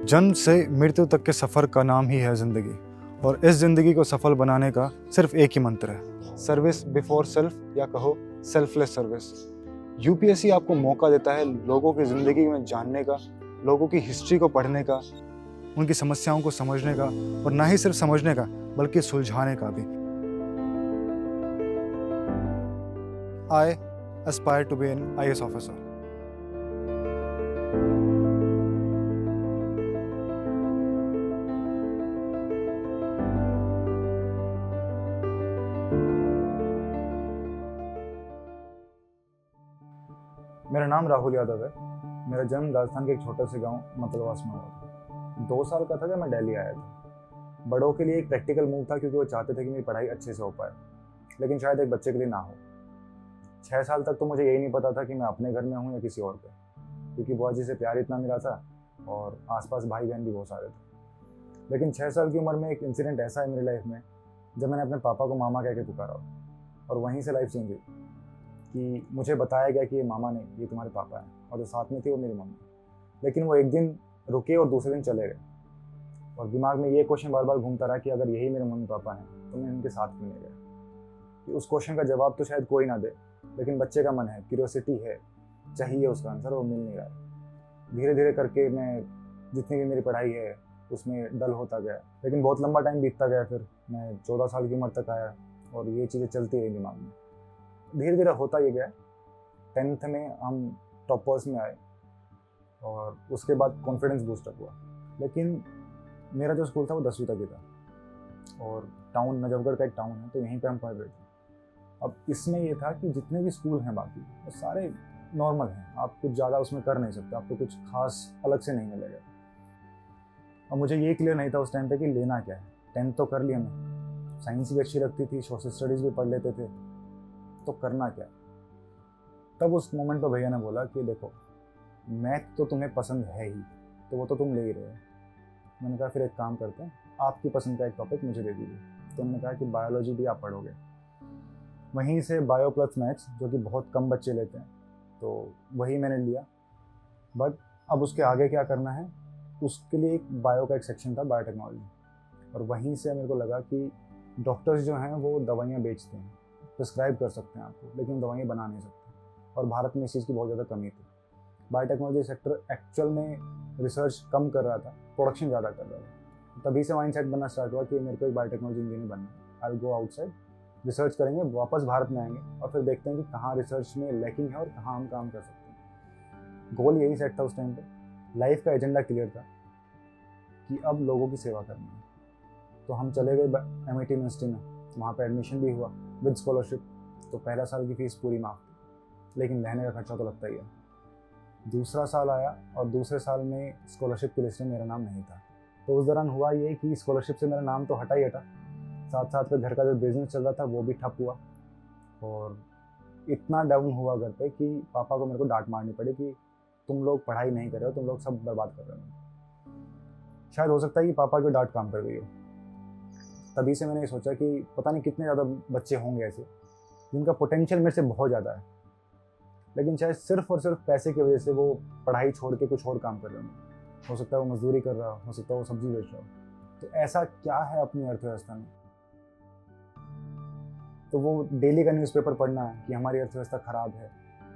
जन्म से मृत्यु तक के सफ़र का नाम ही है ज़िंदगी, और इस ज़िंदगी को सफल बनाने का सिर्फ एक ही मंत्र है, सर्विस बिफोर सेल्फ, या कहो सेल्फलेस सर्विस। यूपीएससी आपको मौका देता है लोगों की ज़िंदगी में जानने का, लोगों की हिस्ट्री को पढ़ने का, उनकी समस्याओं को समझने का, और ना ही सिर्फ समझने का बल्कि सुलझाने का भी। I aspire to be an IAS officer. मेरा नाम राहुल यादव है। मेरा जन्म राजस्थान के एक छोटे से गांव मतलवास में हुआ था। 2 साल का था जब मैं दिल्ली आया था। बड़ों के लिए एक प्रैक्टिकल मूव था, क्योंकि वो चाहते थे कि मेरी पढ़ाई अच्छे से हो पाए, लेकिन शायद एक बच्चे के लिए ना हो। 6 साल तक तो मुझे यही नहीं पता था कि मैं अपने घर में हूँ या किसी और के, क्योंकि बुआ जी से प्यार इतना मिला था और आसपास भाई बहन भी बहुत सारे थे। लेकिन 6 साल की उम्र में एक इंसिडेंट ऐसा है मेरी लाइफ में, जब मैंने अपने पापा को मामा कह के पुकारा, और वहीं से लाइफ चेंज हुई कि मुझे बताया गया कि ये मामा नहीं, ये तुम्हारे पापा हैं, और जो साथ में थी वो मेरी मम्मी। लेकिन वो एक दिन रुके और दूसरे दिन चले गए, और दिमाग में ये क्वेश्चन बार बार घूमता रहा कि अगर यही मेरे मम्मी पापा हैं तो मैं इनके साथ क्यों नहीं गया। कि उस क्वेश्चन का जवाब तो शायद कोई ना दे, लेकिन बच्चे का मन है, क्यूरियोसिटी है, चाहिए उसका आंसर, वो मिल नहीं रहा है। धीरे धीरे करके मैं जितनी भी मेरी पढ़ाई है उसमें डल होता गया, लेकिन बहुत लंबा टाइम बीतता गया। फिर मैं 14 साल की उम्र तक आया और ये चीज़ें चलती रही दिमाग में। धीरे धीरे होता ये गया। 10th में हम टॉपर्स में आए और उसके बाद कॉन्फिडेंस बूस्टअप हुआ। लेकिन मेरा जो स्कूल था वो 10वीं तक ही था, और टाउन नजफगढ़ का एक टाउन है, तो यहीं पे हम पढ़ रहे थे। अब इसमें ये था कि जितने भी स्कूल हैं बाकी वो सारे नॉर्मल हैं, आप कुछ ज़्यादा उसमें कर नहीं सकते, आपको कुछ खास अलग से नहीं मिलेगा। और मुझे ये क्लियर नहीं था उस टाइम पे कि लेना क्या है। 10th तो कर लिया मैं, साइंस भी अच्छी लगती थी, सोशल स्टडीज़ भी पढ़ लेते थे, तो करना क्या। तब उस मोमेंट पर भैया ने बोला कि देखो, मैथ तो तुम्हें पसंद है ही, तो वो तो तुम ले ही रहे हो। मैंने कहा फिर एक काम करते हैं, आपकी पसंद का एक टॉपिक मुझे दे दीजिए। तो उन्होंने कहा कि बायोलॉजी भी आप पढ़ोगे। वहीं से बायो प्लस मैथ्स, जो कि बहुत कम बच्चे लेते हैं, तो वही मैंने लिया। बट अब उसके आगे क्या करना है, उसके लिए एक बायो का एक सेक्शन था, बायोटेक्नोलॉजी। और वहीं से मेरे को लगा कि डॉक्टर्स जो हैं वो दवाइयाँ बेचते हैं, प्रिस्क्राइब कर सकते हैं आपको, लेकिन दवाइयाँ बना नहीं सकते, और भारत में इस चीज़ की बहुत ज़्यादा कमी थी। बायोटेक्नोलॉजी सेक्टर एक्चुअल में रिसर्च कम कर रहा था, प्रोडक्शन ज़्यादा कर रहा था। तभी से माइंडसेट बनना स्टार्ट हुआ कि मेरे को एक बायोटेक्नोलॉजी इंजीनियर बनना है। I will go outside, research करेंगे, वापस भारत में आएंगे और फिर देखते हैं कि कहाँ रिसर्च में लैकिंग है और कहाँ हम काम कर सकते हैं। गोल यही सेट था उस टाइम पे। लाइफ का एजेंडा क्लियर था कि अब लोगों की सेवा करनी है। तो हम चले गए MIT यूनिवर्सिटी में, वहाँ पे एडमिशन भी हुआ विद स्कॉलरशिप। तो पहला साल की फ़ीस पूरी माफ़ थी, लेकिन रहने का खर्चा तो लगता ही है। दूसरा साल आया और दूसरे साल में स्कॉलरशिप की लिस्ट में मेरा नाम नहीं था। तो उस दौरान हुआ ये कि स्कॉलरशिप से मेरा नाम तो हटा ही हटा, साथ साथ में घर का जो बिज़नेस चल रहा था वो भी ठप हुआ, और इतना डाउन हुआ घर पे कि पापा को मेरे को डांट मारनी पड़ी कि तुम लोग पढ़ाई नहीं कर रहे हो, तुम लोग सब बर्बाद कर रहे हो। शायद हो सकता है कि पापा की डांट काम कर गई हो। तभी से मैंने ये सोचा कि पता नहीं कितने ज़्यादा बच्चे होंगे ऐसे जिनका पोटेंशियल मेरे से बहुत ज़्यादा है, लेकिन शायद सिर्फ और सिर्फ पैसे की वजह से वो पढ़ाई छोड़ के कुछ और काम कर रहे होंगे। हो सकता है वो मजदूरी कर रहा हो सकता है वो सब्जी बेच रहा हो। तो ऐसा क्या है अपनी अर्थव्यवस्था में? तो वो डेली का न्यूज़पेपर पढ़ना कि हमारी अर्थव्यवस्था ख़राब है,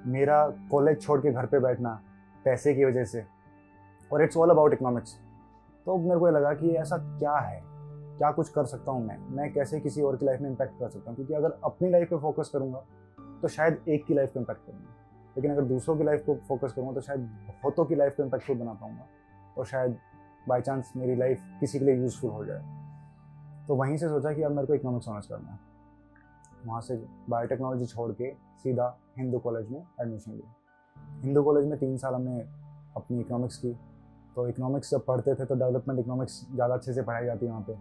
मेरा कॉलेज छोड़ के घर पे बैठना पैसे की वजह से, और इट्स ऑल अबाउट इकोनॉमिक्स। तो मेरे को ये लगा कि ऐसा क्या है, क्या कुछ कर सकता हूँ मैं कैसे किसी और की लाइफ में इम्पैक्ट कर सकता हूँ। क्योंकि अगर अपनी लाइफ पे फोकस करूँगा तो शायद एक की लाइफ को इम्पैक्ट करूँगा, लेकिन अगर दूसरों की लाइफ को फोकस करूँगा तो शायद बहुतों की लाइफ को इम्पैक्टफुल बना पाऊँगा, और शायद बाई चांस मेरी लाइफ किसी के लिए यूज़फुल हो जाए। तो वहीं से सोचा कि अब मेरे को इकोनॉमिक्स ऑनर्स करना है। वहाँ से बायोटेक्नोलॉजी छोड़ के सीधा हिंदू कॉलेज में एडमिशन लिया। हिंदू कॉलेज में 3 साल हमने अपनी इकोनॉमिक्स की। तो इकोनॉमिक्स जब पढ़ते थे तो डेवलपमेंट इकोनॉमिक्स ज़्यादा अच्छे से पढ़ाई जाती है वहाँ पे,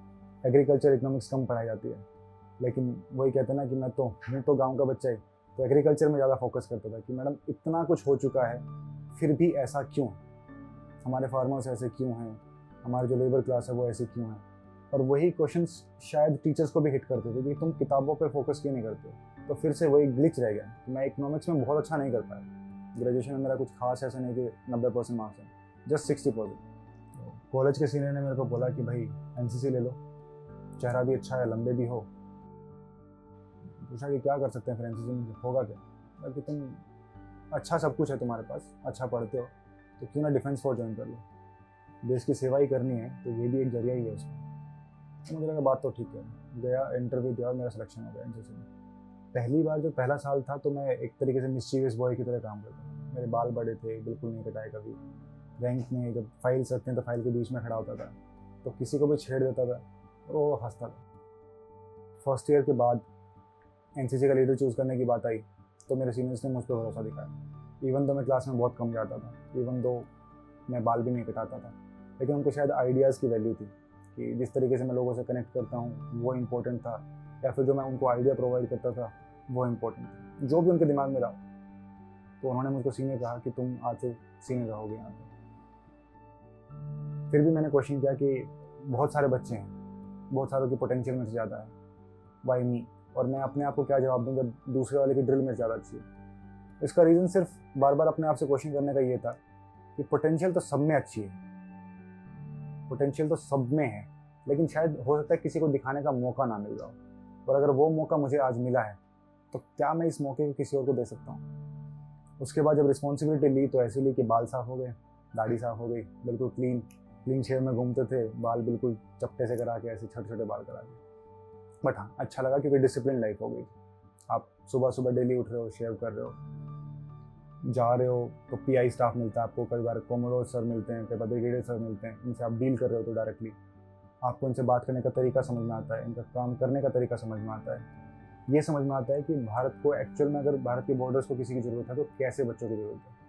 एग्रीकल्चर इकोनॉमिक्स कम पढ़ाई जाती है। लेकिन वही कहते हैं ना कि मैं तो हूँ तो गाँव का बच्चा ही, तो एग्रीकल्चर में ज़्यादा फोकस करता था कि मैडम इतना कुछ हो चुका है फिर भी ऐसा क्यों, हमारे फार्मर्स ऐसे क्यों हैं, हमारे जो लेबर क्लास है वो ऐसे क्यों है। और वही क्वेश्चंस शायद टीचर्स को भी हिट करते थे कि तुम किताबों पे फोकस क्यों नहीं करते हो। तो फिर से वही ग्लिच रह गया कि मैं इकोनॉमिक्स में बहुत अच्छा नहीं कर पाया। ग्रेजुएशन में मेरा कुछ खास ऐसा नहीं कि 90% मार्क्स है, जस्ट 60%। कॉलेज के सीनियर ने मेरे को बोला कि भाई एनसीसी ले लो, चेहरा भी अच्छा है, लंबे भी हो। पूछा कि क्या कर सकते हैं फिर एनसीसी में, होगा क्या? कि तुम अच्छा सब कुछ है तुम्हारे पास, अच्छा पढ़ते हो, तो क्यों ना डिफेंस फोर्स ज्वाइन कर लो, देश की सेवा ही करनी है तो ये भी एक जरिया ही है उसका। तो मुझे लगा बात तो ठीक है। गया, इंटरव्यू दिया और मेरा सिलेक्शन हो गया एनसीसी में। पहली बार जो पहला साल था तो मैं एक तरीके से मिस्चीवियस बॉय की तरह काम करता था। मेरे बाल बड़े थे, बिल्कुल नहीं कटाए कभी। रैंक में जब फाइल्स रखते हैं तो फाइल के बीच में खड़ा होता था, तो किसी को भी छेड़ देता था और वो हंसता था। फर्स्ट ईयर के बाद एनसीसी का लीडर चूज़ करने की बात आई तो मेरे सीनियर्स ने मुझ पर भरोसा दिखाया। इवन दो मैं क्लास में बहुत कम जाता था, इवन दो मैं बाल भी नहीं कटाता था, लेकिन उनको शायद आइडियाज़ की वैल्यू थी कि जिस तरीके से मैं लोगों से कनेक्ट करता हूँ वो इम्पोर्टेंट था, या फिर जो मैं उनको आइडिया प्रोवाइड करता था वो इम्पोर्टेंट था, जो भी उनके दिमाग में रहा। तो उन्होंने मुझको सीनियर कहा कि तुम आज से सीनियर रहोगे यहाँ पे। फिर भी मैंने क्वेश्चन किया कि बहुत सारे बच्चे हैं, बहुत सारों की पोटेंशियल मेरे से ज़्यादा है, वाई मी? और मैं अपने आप को क्या जवाब दूँ जब दूसरे वाले की ड्रिल मेरे ज़्यादा अच्छी है? इसका रीज़न सिर्फ बार बार अपने आप से क्वेश्चन करने का ये था कि पोटेंशियल तो सब में अच्छी है, पोटेंशियल तो सब में है, लेकिन शायद हो सकता है किसी को दिखाने का मौका ना मिल रहा हो, और अगर वो मौका मुझे आज मिला है तो क्या मैं इस मौके को किसी और को दे सकता हूँ? उसके बाद जब रिस्पॉन्सिबिलिटी ली तो ऐसे ली कि बाल साफ़ हो गए, दाढ़ी साफ़ हो गई, बिल्कुल क्लीन शेव में घूमते थे, बाल बिल्कुल चपटे से करा के, ऐसे छोटे छोटे बाल करा के। बट हाँ, अच्छा लगा क्योंकि डिसिप्लिन लाइफ हो गई। आप सुबह सुबह डेली उठ रहे हो, शेव कर रहे हो, जा रहे हो तो पीआई स्टाफ मिलता है आपको, कई बार कोमोडोर सर मिलते हैं, कई बार ब्रिगेडियर सर मिलते हैं, इनसे आप डील कर रहे हो तो डायरेक्टली आपको इनसे बात करने का तरीका समझ में आता है, इनका काम करने का तरीका समझ में आता है। ये समझ में आता है कि भारत को एक्चुअल में अगर भारत के बॉर्डर्स को किसी की ज़रूरत है तो कैसे बच्चों की ज़रूरत है।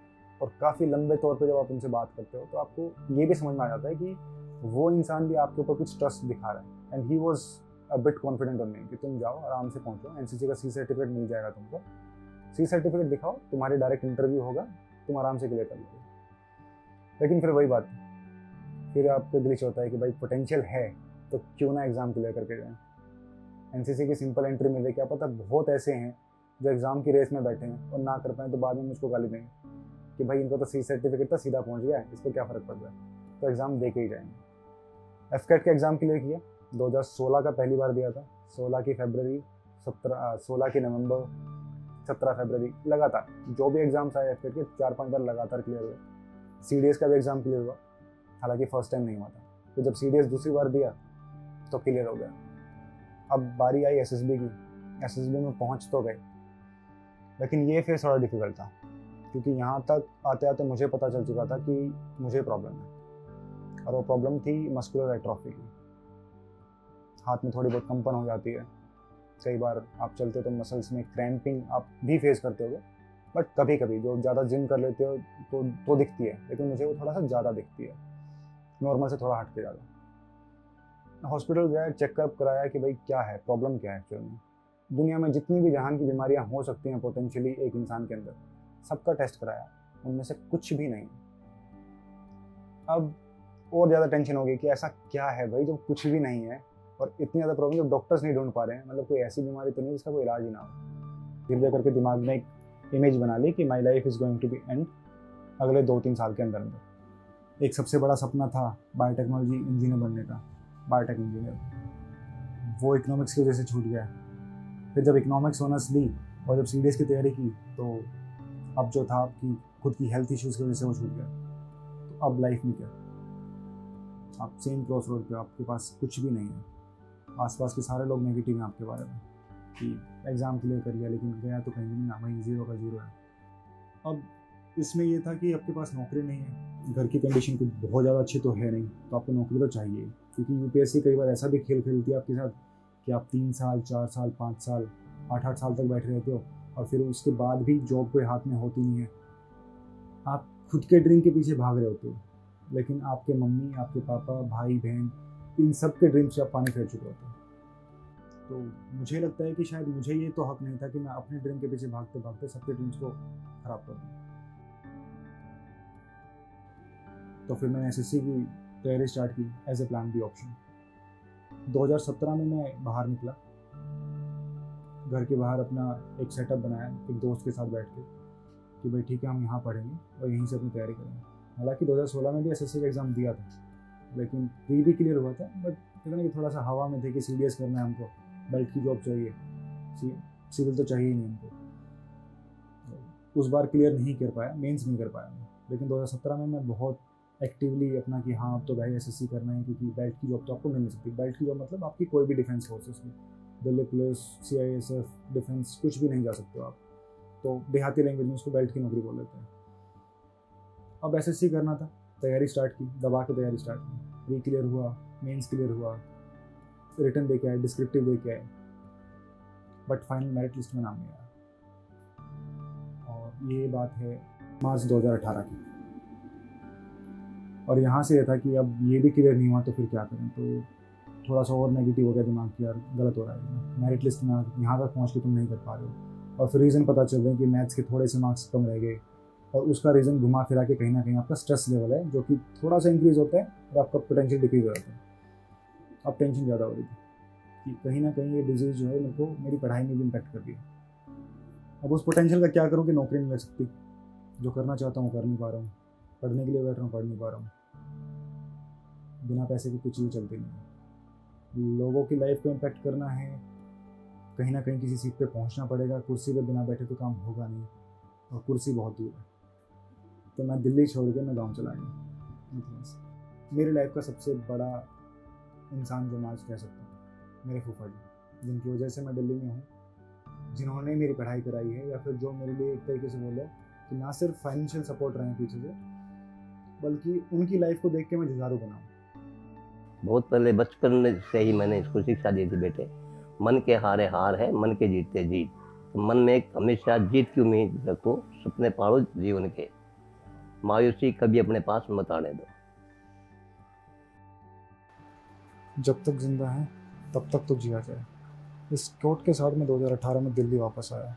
और काफ़ी लंबे तौर पे जब आप उनसे बात करते हो तो आपको ये भी समझ में आ जाता है कि वो इंसान भी आपके ऊपर कुछ ट्रस्ट दिखा रहा है। And he was a bit confident on me कि तुम जाओ आराम से पहुँचो, एनसीसी का सी सर्टिफिकेट मिल जाएगा तुमको, सी सर्टिफिकेट दिखाओ, तुम्हारी डायरेक्ट इंटरव्यू होगा, तुम आराम से क्लियर कर लोगे। लेकिन फिर वही बात, फिर आपको ग्लिच होता है कि भाई पोटेंशियल है तो क्यों ना एग्ज़ाम क्लियर करके जाएं। एनसीसी की सिंपल एंट्री मिले, क्या पता बहुत ऐसे हैं जो एग्ज़ाम की रेस में बैठे हैं और ना कर पाएँ तो बाद में मुझको गाली देंगे कि भाई इनको तो सी सर्टिफिकेट था, सीधा पहुंच गया है, इसको क्या फ़र्क पड़ रहा है, तो एग्ज़ाम दे के ही जाएंगे। एफकेट का एग्ज़ाम क्लियर किया, 2016 का पहली बार दिया था, 16 की फरवरी, 16 की नवंबर, 17 फरवरी, लगातार जो भी एग्ज़ाम्स आए एफकेट के 4-5 बार लगातार क्लियर हुए। सीडीएस का भी एग्ज़ाम क्लियर हुआ, हालांकि फर्स्ट टाइम नहीं हुआ था, तो जब सीडीएस दूसरी बार दिया तो क्लियर हो गया। अब बारी आई एसएसबी की, एसएसबी में पहुंच तो गए, लेकिन ये फिर थोड़ा डिफिकल्ट था क्योंकि यहाँ तक आते आते मुझे पता चल चुका था कि मुझे प्रॉब्लम है, और वो प्रॉब्लम थी मस्कुलर एट्रोफी की। हाथ में थोड़ी बहुत कंपन हो जाती है, कई बार आप चलते हो तो मसल्स में क्रैम्पिंग आप भी फेस करते होगे, बट कभी कभी जो ज़्यादा जिम कर लेते हो तो दिखती है, लेकिन मुझे वो थोड़ा सा ज़्यादा दिखती है, नॉर्मल से थोड़ा हट के ज़्यादा। हॉस्पिटल गया, चेकअप कराया कि भाई क्या है, प्रॉब्लम क्या है एक्चुअल में। दुनिया में जितनी भी जहान की बीमारियां हो सकती हैं पोटेंशियली एक इंसान के अंदर, सबका टेस्ट कराया, उनमें से कुछ भी नहीं। अब और ज़्यादा टेंशन हो गई कि ऐसा क्या है भाई जो कुछ भी नहीं है, और इतनी ज़्यादा प्रॉब्लम जो डॉक्टर्स नहीं ढूंढ पा रहे हैं, मतलब कोई ऐसी बीमारी तो नहीं जिसका कोई इलाज ही ना हो। फिर करके दिमाग में एक इमेज बना ली कि my life is going to be end अगले 2-3 साल के अंदर अंदर। एक सबसे बड़ा सपना था बायोटेक्नोलॉजी इंजीनियर बनने का, बायोटेक इंजीनियर, वो इकोनॉमिक्स की वजह से छूट गया। फिर जब इकोनॉमिक्स ऑनर्स ली और जब सीडीएस की तैयारी की तो अब जो था आपकी खुद की हेल्थ इश्यूज़ की वजह से वो छूट गया। तो अब लाइफ में क्या, आप सेम क्रॉस रोड पे, आपके पास कुछ भी नहीं है, आसपास के सारे लोग नेगेटिव हैं आपके बारे में कि एग्ज़ाम क्लियर कर लिया लेकिन गया तो कहीं नहीं ना, वहीं 0 का 0 है। अब इसमें ये था कि आपके पास नौकरी नहीं है, घर की कंडीशन कुछ बहुत ज़्यादा अच्छी तो है नहीं, तो आपको नौकरी तो चाहिए, क्योंकि यूपीएससी कई बार ऐसा भी खेल खेलती है आपके साथ कि आप 3 साल 4 साल 5 साल 8-8 साल तक बैठे रहते हो और फिर उसके बाद भी जॉब कोई हाथ में होती नहीं है। आप खुद के ड्रीम के पीछे भाग रहे होते हो, लेकिन आपके मम्मी, आपके पापा, भाई बहन, इन सब के ड्रीम से आप पानी फेर चुके होते हो। तो मुझे लगता है कि शायद मुझे ये तो हक नहीं था कि मैं अपने ड्रीम के पीछे भागते भागते सबके ड्रीम्स को खराब कर दूँ। तो फिर मैंने एसएससी की तैयारी स्टार्ट की as a plan B option. 2017 में मैं बाहर निकला, घर के बाहर अपना एक सेटअप बनाया एक दोस्त के साथ बैठ के कि भाई ठीक है हम यहाँ पढ़ेंगे और यहीं से अपनी तैयारी करेंगे। हालांकि 2016 में भी एसएससी का एग्ज़ाम दिया था, लेकिन प्री भी क्लियर हुआ था, बट कहते ना कि थोड़ा सा हवा में थे कि CDS करना है हमको, बेल्ट की जॉब चाहिए, सिविल तो चाहिए ही नहीं हमको। तो उस बार क्लियर नहीं कर पाया, मेंस नहीं कर पाया मैं। लेकिन 2017 में मैं बहुत एक्टिवली अपना कि हाँ अब तो भाई SSC करना है, क्योंकि बेल्ट की जॉब तो आपको मिल नहीं सकती। बेल्ट की जॉब मतलब आपकी कोई भी डिफेंस फोर्सेस में, दिल्ली पुलिस, CISF डिफेंस, कुछ भी नहीं जा सकते हो आप। तो देहाती लैंग्वेज में उसको बेल्ट की नौकरी बोल लेते हैं। अब SSC करना था, तैयारी स्टार्ट की, दबा के तैयारी स्टार्ट की। प्री क्लियर हुआ, मेंस क्लियर हुआ, रिटन दे के आए, डिस्क्रिप्टिव दे के आए, बट फाइनल मेरिट लिस्ट में नाम नहीं आया। और ये बात है मार्च 2018 की। और यहाँ से ये था कि अब ये भी क्लियर नहीं हुआ तो फिर क्या करें। तो थोड़ा सा और नेगेटिव हो गया दिमाग की, यार गलत हो रहा है, मेरिट लिस्ट में यहाँ तक पहुँच के तुम नहीं कर पा रहे हो। और फिर रीज़न पता चल रहा है कि मैथ्स के थोड़े से मार्क्स कम रह गए, और उसका रीज़न घुमा फिरा के कहीं ना कहीं आपका स्ट्रेस लेवल है, जो कि थोड़ा सा इंक्रीज़ होता है और आपका पोटेंशियल डिक्रीज हो जाता है। अब टेंशन ज़्यादा हो रही थी कि कहीं ना कहीं ये डिजीज़ जो है मेरे को मेरी पढ़ाई में भी इम्पैक्ट कर रही है। अब उस पोटेंशियल का क्या करूँ कि नौकरी नहीं लग सकती, जो करना चाहता हूँ कर नहीं पा रहा हूँ, पढ़ने के लिए बैठ रहा हूँ पढ़ नहीं पा रहा हूँ, बिना पैसे की कुछ चीज़ चलती नहीं है। लोगों की लाइफ को इम्पैक्ट करना है, कहीं ना कहीं किसी सीट पे पहुंचना पड़ेगा, कुर्सी पे बिना बैठे तो काम होगा नहीं, और कुर्सी बहुत दूर है। तो मैं दिल्ली छोड़ के मैं गाँव चला गया। मेरी लाइफ का सबसे बड़ा इंसान जो मैं आज कह सकता हूँ, मेरे फूफा जी, जिनकी वजह से मैं दिल्ली में हूँ, जिन्होंने मेरी पढ़ाई कराई है, या फिर जो मेरे लिए एक तरीके से बोलो कि ना सिर्फ फाइनेंशियल सपोर्ट रहे हैं पीछे से, बल्कि उनकी लाइफ को देख के मैं जुझारू बना हूँ। बहुत पहले बचपन से ही मैंने इसको शिक्षा दी थी, बेटे मन के हारे हार है, मन के जीते जीत। तो मन में एक हमेशा जीत की उम्मीद रखो, सपने पालो जीवन के, मायूसी कभी अपने पास मत आने दो। जब तक जिंदा है तब तक तो जिया जाए। इस कोट के साथ मैं 2018 में दिल्ली वापस आया।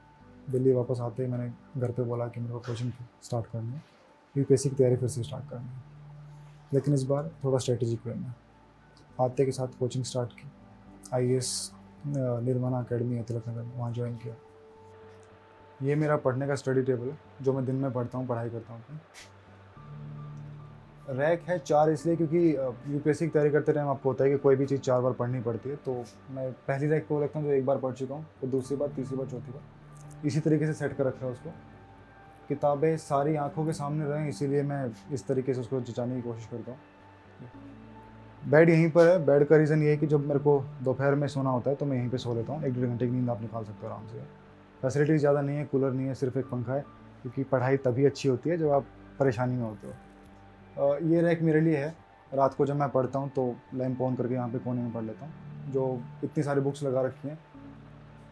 दिल्ली वापस आते ही मैंने घर पे बोला कि मेरे को कोचिंग स्टार्ट करनी है, UPSC की तैयारी फिर से स्टार्ट करनी है, लेकिन इस बार थोड़ा स्ट्रेटेजिक वे में। आते के साथ कोचिंग स्टार्ट की, IAS निर्माणा अकेडमी है तिलक नगर में, वहाँ ज्वाइन किया। ये मेरा पढ़ने का स्टडी टेबल है, जो मैं दिन में पढ़ता हूँ, पढ़ाई करता हूँ अपनी। रैक है 4 इसलिए क्योंकि UPSC की तैयारी करते टाइम आपको होता है कि कोई भी चीज़ 4 बार पढ़नी पड़ती है। तो मैं पहली रैक को रखता हूँ जो एक बार पढ़ चुका हूँ, फिर दूसरी बार, तीसरी बार, चौथी बार, इसी तरीके से सेट कर रखा है उसको। किताबें सारी आंखों के सामने रहें, इसीलिए मैं इस तरीके से उसको जचाने की कोशिश करता हूँ। बेड यहीं पर है। बेड का रीज़न ये है कि जब मेरे को दोपहर में सोना होता है तो मैं यहीं पे सो लेता हूँ। 1-1.5 घंटे की नींद आप निकाल सकते हो आराम से। फैसिलिटीज़ ज़्यादा नहीं है, कूलर नहीं है, सिर्फ एक पंखा है, क्योंकि पढ़ाई तभी अच्छी होती है जब आप परेशानी में होते हो। ये रैक मेरे लिए है, रात को जब मैं पढ़ता हूँ तो लैंप ऑन करके यहाँ पे कोने में पढ़ लेता हूँ। जो इतनी सारी बुक्स लगा रखी हैं,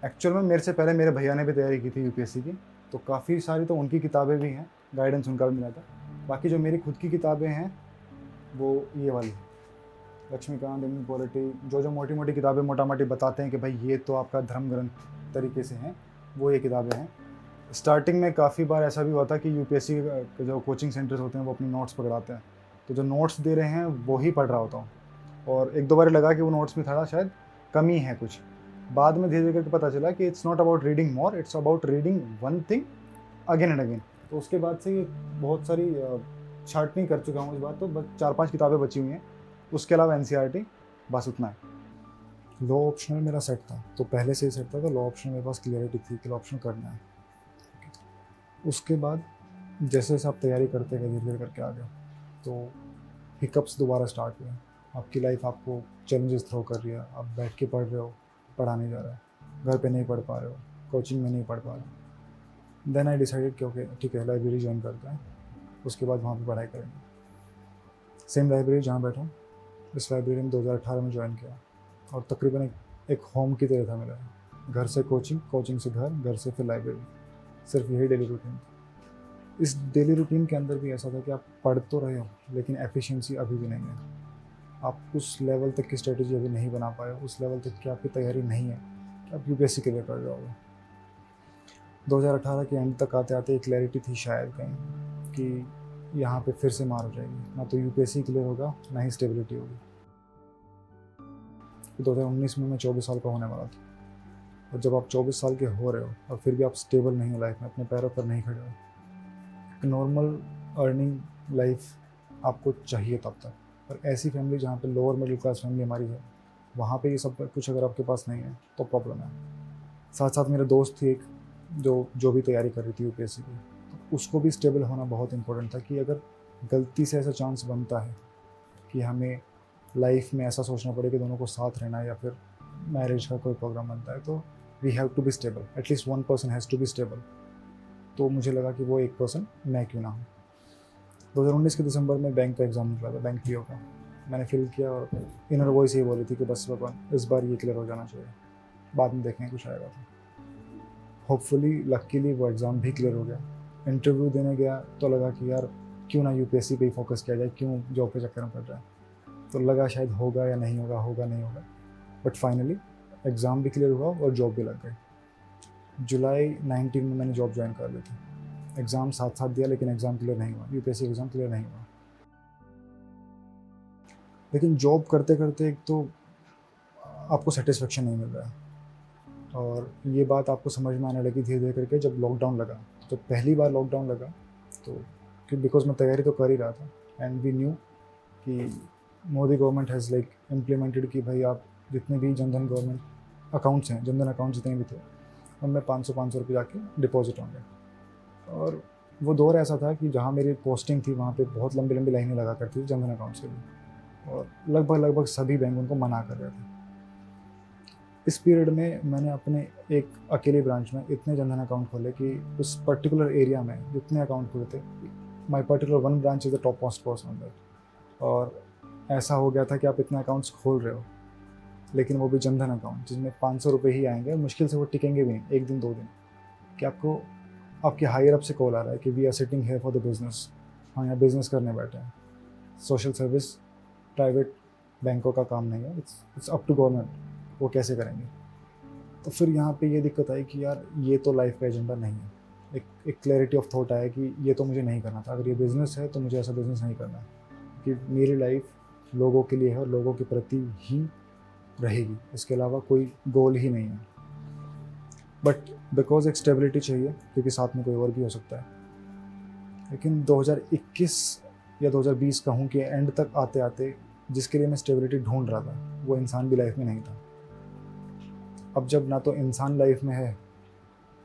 एक्चुअल में मेरे से पहले मेरे भैया ने भी तैयारी की थी UPSC की, तो काफ़ी सारी तो उनकी किताबें भी हैं, गाइडेंस उनका भी मिला था। बाकी जो मेरी खुद की किताबें हैं वो ये वाली, लक्ष्मीकांत, इंडियन पॉलिटी, जो मोटी मोटी किताबें मोटा मोटी बताते हैं कि भाई ये तो आपका धर्म ग्रंथ तरीके से हैं, वो ये किताबें हैं। स्टार्टिंग में काफ़ी बार ऐसा भी हुआ था कि UPSC के जो कोचिंग सेंटर्स होते हैं वो अपनी नोट्स पकड़ाते हैं, तो जो नोट्स दे रहे हैं वो ही पढ़ रहा होता हूँ। और 1-2 बार लगा कि वो नोट्स में थोड़ा शायद कमी है कुछ। बाद में धीरे धीरे करके पता चला कि it's not about reading more, it's about reading one thing again and again. तो उसके बाद से बहुत सारी छाटनी कर चुका हूँ इस बार, तो बस 4-5 किताबें बची हुई हैं, उसके अलावा NCERT, बस उतना है। लॉ ऑप्शनल मेरा सेट था, तो पहले से ही सेट था, तो लॉ ऑप्शनल मेरे पास क्लियरिटी थी कि लॉ ऑप्शनल करना है। उसके बाद जैसे जैसे आप तैयारी करते गए धीरे धीरे करके आ गए, तो हिकअप्स दोबारा स्टार्ट हुए। आपकी लाइफ आपको चैलेंजेस थ्रो कर रही है, आप बैठ के पढ़ रहे हो, पढ़ा नहीं जा रहा है, घर पे नहीं पढ़ पा रहे हो, कोचिंग में नहीं पढ़ पा रहे। देन आई डिसाइडेड कि ओके ठीक है, लाइब्रेरी ज्वाइन करते हैं, उसके बाद वहाँ पर पढ़ाई करेंगे। सेम लाइब्रेरी जहाँ बैठा हूँ, इस लाइब्रेरी में 2018 में ज्वाइन किया, और तकरीबन एक होम की तरह था मेरा। घर से कोचिंग, कोचिंग से घर, घर से फिर लाइब्रेरी, सिर्फ यही डेली रूटीन। इस डेली रूटीन के अंदर भी ऐसा था कि आप पढ़ तो रहे हो, लेकिन एफिशिएंसी अभी भी नहीं है। आप उस लेवल तक की स्ट्रेटेजी अभी नहीं बना पाए, उस लेवल तक की आपकी तैयारी नहीं है कि आप UPSC के लिए कर जाओगे। 2018 के एंड तक आते आते एक क्लैरिटी थी शायद कहीं कि यहाँ पे फिर से मार हो जाएगी, ना तो UPSC क्लियर होगा, ना ही स्टेबिलिटी होगी। 2019 में मैं 24 साल का होने वाला था, और जब आप 24 साल के हो रहे हो और फिर भी आप स्टेबल नहीं हो लाइफ में, अपने पैरों पर नहीं खड़े हो, नॉर्मल अर्निंग लाइफ आपको चाहिए तब तक। और ऐसी फैमिली जहाँ पे लोअर मिडिल क्लास फैमिली हमारी है, वहाँ पे ये सब कुछ अगर आपके पास नहीं है तो प्रॉब्लम है। साथ साथ मेरे दोस्त थी एक जो भी तैयारी कर रही थी यूपीएससी की, तो उसको भी स्टेबल होना बहुत इंपॉर्टेंट था कि अगर गलती से ऐसा चांस बनता है कि हमें लाइफ में ऐसा सोचना पड़े कि दोनों को साथ रहना है या फिर मैरिज का कोई प्रोग्राम बनता है, तो we have to be stable, at least one person has to be stable. तो मुझे लगा कि वो एक पर्सन मैं क्यों ना हूँ। 2019 के दिसंबर में बैंक का एग्ज़ाम निकला था, बैंक पीओ का। मैंने फिल किया और इनर वॉइस ये बोली थी कि बस भगवान इस बार ये क्लियर हो जाना चाहिए, बाद में देखेंगे कुछ आएगा। तो होपफुली लकीली वो एग्ज़ाम भी क्लियर हो गया। इंटरव्यू देने गया तो लगा कि यार क्यों ना यूपीएससी पे ही फोकस किया जाए, क्यों जॉब के चक्कर में पड़ रहा है। तो लगा शायद होगा या नहीं होगा, होगा नहीं होगा, बट फाइनली एग्ज़ाम भी क्लियर हुआ और जॉब भी लग गई। जुलाई 19 में मैंने जॉब ज्वाइन कर ली थी। एग्ज़ाम साथ साथ दिया लेकिन एग्ज़ाम क्लियर नहीं हुआ, यूपीएससी एग्ज़ाम क्लियर नहीं हुआ। लेकिन जॉब करते करते एक तो आपको सेटिस्फेक्शन नहीं मिल रहा है, और ये बात आपको समझ में आने लगी धीरे धीरे करके जब लॉकडाउन लगा। तो पहली बार लॉकडाउन लगा तो बिकॉज मैं तैयारी तो कर ही रहा था, एंड वी न्यू कि Modi government has like implemented कि भाई आप जितने भी जनधन गवर्नमेंट अकाउंट्स हैं, जनधन अकाउंट जितने भी थे, उनमें 500 रुपये जाके डिपॉजिट होंगे। और वो दौर ऐसा था कि जहाँ मेरी पोस्टिंग थी वहाँ पे बहुत लंबी लंबी लाइनें लगा करती थी जनधन अकाउंट के लिए, और लगभग सभी बैंक उनको मना कर रहे थे। इस पीरियड में मैंने अपने एक अकेले ब्रांच में इतने जनधन अकाउंट खोले कि उस पर्टिकुलर एरिया में जितने अकाउंट खुले थे, माई particular one branch is the top most person on that. और ऐसा हो गया था कि आप इतने अकाउंट्स खोल रहे हो, लेकिन वो भी जनधन अकाउंट जिसमें 500 रुपये ही आएंगे, मुश्किल से वो टिकेंगे भी नहीं एक दिन 2 दिन, कि आपको आपके हायर अप से कॉल आ रहा है कि we are sitting here for the business, हाँ यहाँ बिजनेस करने बैठे हैं। सोशल सर्विस प्राइवेट बैंकों का काम नहीं है, इट्स अप टू गवर्नमेंट, वो कैसे करेंगे। तो फिर यहाँ पे ये दिक्कत आई कि यार ये तो लाइफ का एजेंडा नहीं है। एक क्लैरिटी ऑफ थॉट आया कि ये तो मुझे नहीं करना था, अगर ये बिज़नेस है तो मुझे ऐसा बिज़नेस नहीं करना है, कि मेरी लाइफ लोगों के लिए है और लोगों के प्रति ही रहेगी, इसके अलावा कोई गोल ही नहीं है। बट बिकॉज एक स्टेबिलिटी चाहिए, क्योंकि साथ में कोई और भी हो सकता है। लेकिन 2021 या 2020 कहूँ कि एंड तक आते आते जिसके लिए मैं स्टेबिलिटी ढूंढ रहा था, वो इंसान भी लाइफ में नहीं था। अब जब ना तो इंसान लाइफ में है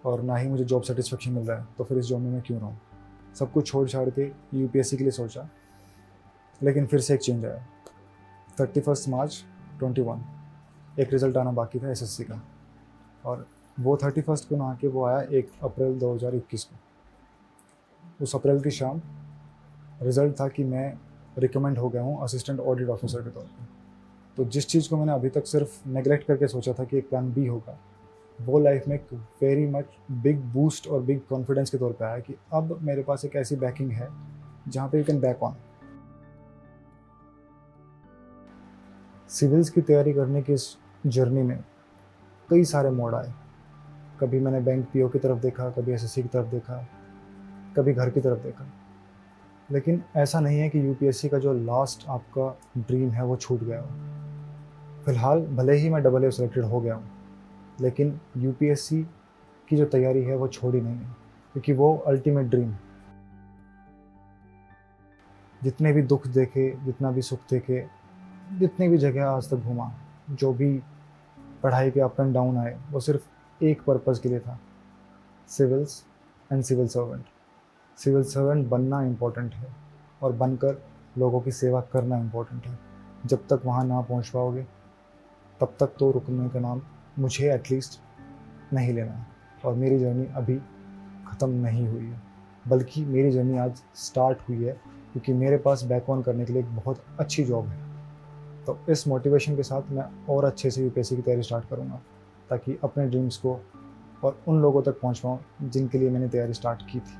और ना ही मुझे जॉब सेटिस्फेक्शन मिल रहा है, तो फिर इस जॉब में मैं क्यों रहूँ। सब कुछ छोड़ छाड़ के यूपीएससी के लिए सोचा, लेकिन फिर से एक चेंज आया। 31 मार्च 21 एक रिज़ल्ट आना बाकी था एसएससी का, और वो 31 को ना आके वो आया 1 अप्रैल 2021 को। उस अप्रैल की शाम रिज़ल्ट था कि मैं रिकमेंड हो गया हूँ असिस्टेंट ऑडिट ऑफिसर के तौर पे। तो जिस चीज़ को मैंने अभी तक सिर्फ नेगलेक्ट करके सोचा था कि एक प्लान बी होगा, वो लाइफ में एक वेरी मच बिग बूस्ट और बिग कॉन्फिडेंस के तौर पे आया कि अब मेरे पास एक ऐसी बैकिंग है जहाँ पे you can back on. Civils की तैयारी करने की इस जर्नी में कई सारे मोड़ आए। कभी मैंने बैंक पीओ की तरफ देखा, कभी एसएससी की तरफ देखा, कभी घर की तरफ देखा। लेकिन ऐसा नहीं है कि यूपीएससी का जो लास्ट आपका ड्रीम है वो छूट गया हो। फिलहाल भले ही मैं AA सेलेक्टेड हो गया हूँ, लेकिन यूपीएससी की जो तैयारी है वो छोड़ी नहीं है, क्योंकि वो अल्टीमेट ड्रीम। जितने भी दुख देखे, जितना भी सुख देखे, जितनी भी जगह आज तक घूमा, जो भी पढ़ाई के अप एंड डाउन आए, वो सिर्फ एक पर्पज़ के लिए था, civils and civil servant. Civil servant बनना इम्पोर्टेंट है और बनकर लोगों की सेवा करना इम्पोर्टेंट है। जब तक वहाँ ना पहुँच पाओगे तब तक तो रुकने का नाम मुझे एटलीस्ट नहीं लेना है। और मेरी जर्नी अभी ख़त्म नहीं हुई है, बल्कि मेरी जर्नी आज स्टार्ट हुई है, क्योंकि मेरे पास बैक ऑन करने के लिए एक बहुत अच्छी जॉब है। तो इस मोटिवेशन के साथ मैं और अच्छे से यूपीएससी की तैयारी स्टार्ट करूँगा, ताकि अपने ड्रीम्स को और उन लोगों तक पहुँच पाऊँ जिनके लिए मैंने तैयारी स्टार्ट की थी।